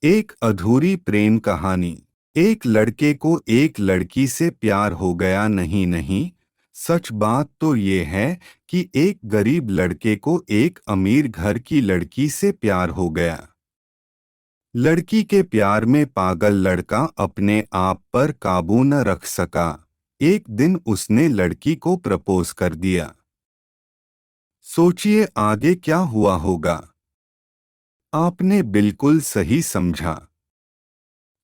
एक अधूरी प्रेम कहानी। एक लड़के को एक लड़की से प्यार हो गया। नहीं नहीं, सच बात तो ये है कि एक गरीब लड़के को एक अमीर घर की लड़की से प्यार हो गया। लड़की के प्यार में पागल लड़का अपने आप पर काबू न रख सका। एक दिन उसने लड़की को प्रपोज कर दिया। सोचिए आगे क्या हुआ होगा। आपने बिल्कुल सही समझा।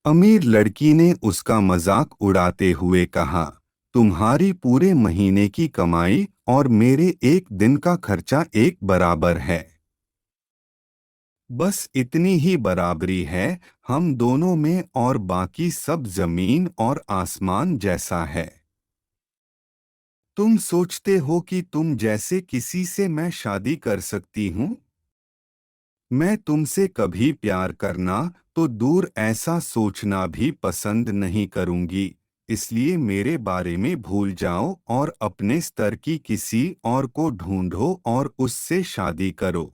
अमीर लड़की ने उसका मजाक उड़ाते हुए कहा, तुम्हारी पूरे महीने की कमाई और मेरे एक दिन का खर्चा एक बराबर है। बस इतनी ही बराबरी है हम दोनों में, और बाकी सब जमीन और आसमान जैसा है। तुम सोचते हो कि तुम जैसे किसी से मैं शादी कर सकती हूँ? मैं तुमसे कभी प्यार करना तो दूर, ऐसा सोचना भी पसंद नहीं करूंगी। इसलिए मेरे बारे में भूल जाओ और अपने स्तर की किसी और को ढूंढो और उससे शादी करो।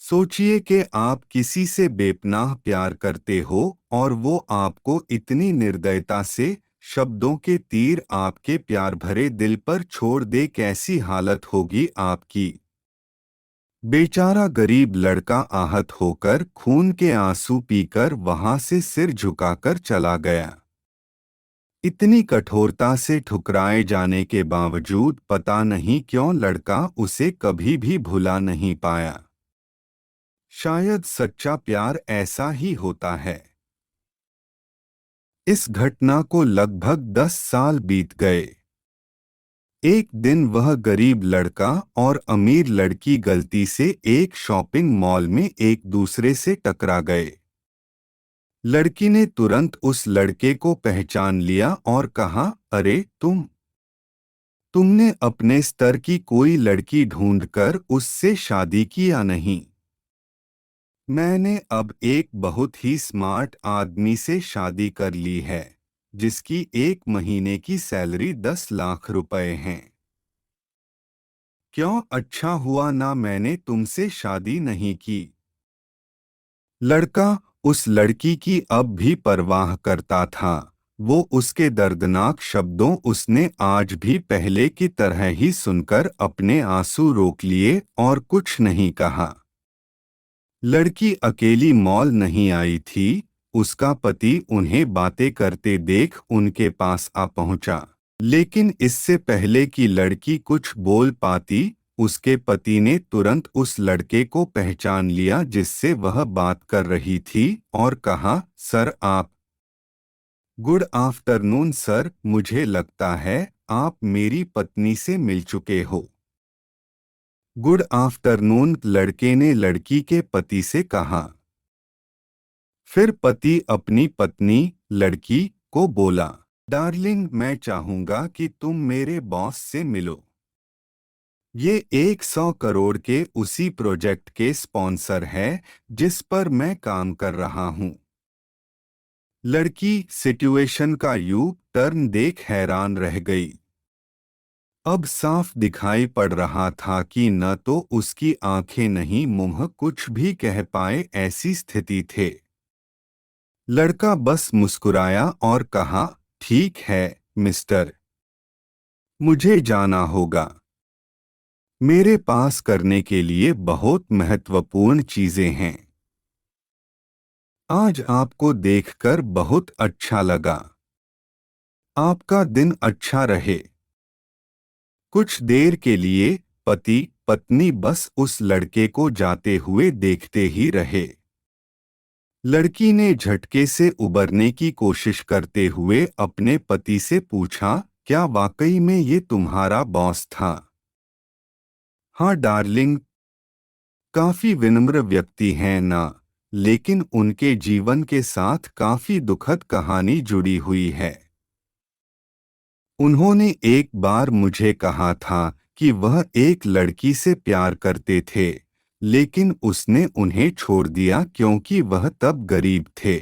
सोचिए कि आप किसी से बेपनाह प्यार करते हो और वो आपको इतनी निर्दयता से शब्दों के तीर आपके प्यार भरे दिल पर छोड़ दे, कैसी हालत होगी आपकी। बेचारा गरीब लड़का आहत होकर खून के आंसू पीकर वहां से सिर झुकाकर चला गया। इतनी कठोरता से ठुकराए जाने के बावजूद पता नहीं क्यों लड़का उसे कभी भी भुला नहीं पाया। शायद सच्चा प्यार ऐसा ही होता है। इस घटना को लगभग 10 साल बीत गए। एक दिन वह गरीब लड़का और अमीर लड़की गलती से एक शॉपिंग मॉल में एक दूसरे से टकरा गए। लड़की ने तुरंत उस लड़के को पहचान लिया और कहा, अरे तुमने अपने स्तर की कोई लड़की ढूंढकर उससे शादी की या नहीं? मैंने अब एक बहुत ही स्मार्ट आदमी से शादी कर ली है, जिसकी एक महीने की सैलरी 10 लाख रुपए है। क्यों अच्छा हुआ ना मैंने तुमसे शादी नहीं की। लड़का उस लड़की की अब भी परवाह करता था। वो उसके दर्दनाक शब्दों उसने आज भी पहले की तरह ही सुनकर अपने आंसू रोक लिए और कुछ नहीं कहा। लड़की अकेली मॉल नहीं आई थी। उसका पति उन्हें बातें करते देख उनके पास आ पहुंचा। लेकिन इससे पहले कि लड़की कुछ बोल पाती, उसके पति ने तुरंत उस लड़के को पहचान लिया जिससे वह बात कर रही थी और कहा, सर आप। गुड आफ्टरनून सर, मुझे लगता है आप मेरी पत्नी से मिल चुके हो। गुड आफ्टरनून, लड़के ने लड़की के पति से कहा। फिर पति अपनी पत्नी लड़की को बोला, डार्लिंग मैं चाहूंगा कि तुम मेरे बॉस से मिलो। ये 100 करोड़ के उसी प्रोजेक्ट के स्पॉन्सर है जिस पर मैं काम कर रहा हूँ। लड़की सिचुएशन का यू टर्न देख हैरान रह गई। अब साफ दिखाई पड़ रहा था कि न तो उसकी आंखें नहीं मुंह कुछ भी कह पाए, ऐसी स्थिति थे। लड़का बस मुस्कुराया और कहा, ठीक है मिस्टर, मुझे जाना होगा। मेरे पास करने के लिए बहुत महत्वपूर्ण चीजें हैं। आज आपको देखकर बहुत अच्छा लगा। आपका दिन अच्छा रहे। कुछ देर के लिए पति पत्नी बस उस लड़के को जाते हुए देखते ही रहे। लड़की ने झटके से उबरने की कोशिश करते हुए अपने पति से पूछा, क्या वाकई में ये तुम्हारा बॉस था? हाँ डार्लिंग। काफी विनम्र व्यक्ति हैं ना, लेकिन उनके जीवन के साथ काफी दुखद कहानी जुड़ी हुई है। उन्होंने एक बार मुझे कहा था कि वह एक लड़की से प्यार करते थे, लेकिन उसने उन्हें छोड़ दिया क्योंकि वह तब गरीब थे।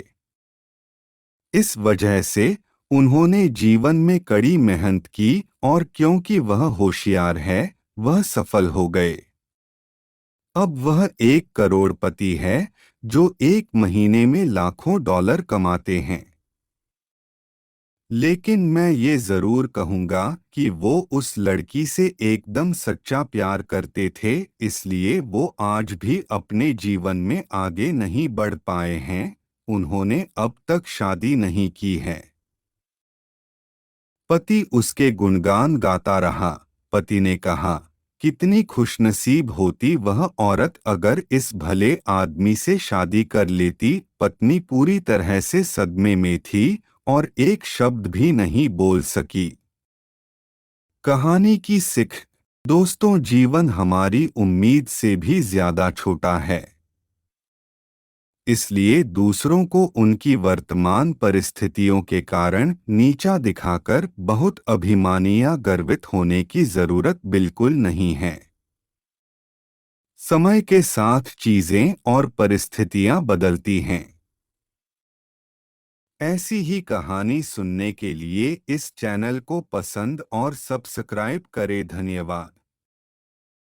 इस वजह से उन्होंने जीवन में कड़ी मेहनत की और क्योंकि वह होशियार है, वह सफल हो गए। अब वह एक करोड़पति है, जो एक महीने में लाखों डॉलर कमाते हैं। लेकिन मैं ये जरूर कहूंगा कि वो उस लड़की से एकदम सच्चा प्यार करते थे, इसलिए वो आज भी अपने जीवन में आगे नहीं बढ़ पाए हैं। उन्होंने अब तक शादी नहीं की है। पति उसके गुणगान गाता रहा। पति ने कहा, कितनी खुशनसीब होती वह औरत अगर इस भले आदमी से शादी कर लेती। पत्नी पूरी तरह से सदमे में थी और एक शब्द भी नहीं बोल सकी। कहानी की सीख। दोस्तों, जीवन हमारी उम्मीद से भी ज्यादा छोटा है। इसलिए दूसरों को उनकी वर्तमान परिस्थितियों के कारण नीचा दिखाकर बहुत अभिमानी या गर्वित होने की जरूरत बिल्कुल नहीं है। समय के साथ चीजें और परिस्थितियां बदलती हैं। ऐसी ही कहानी सुनने के लिए इस चैनल को पसंद और सब्सक्राइब करें। धन्यवाद।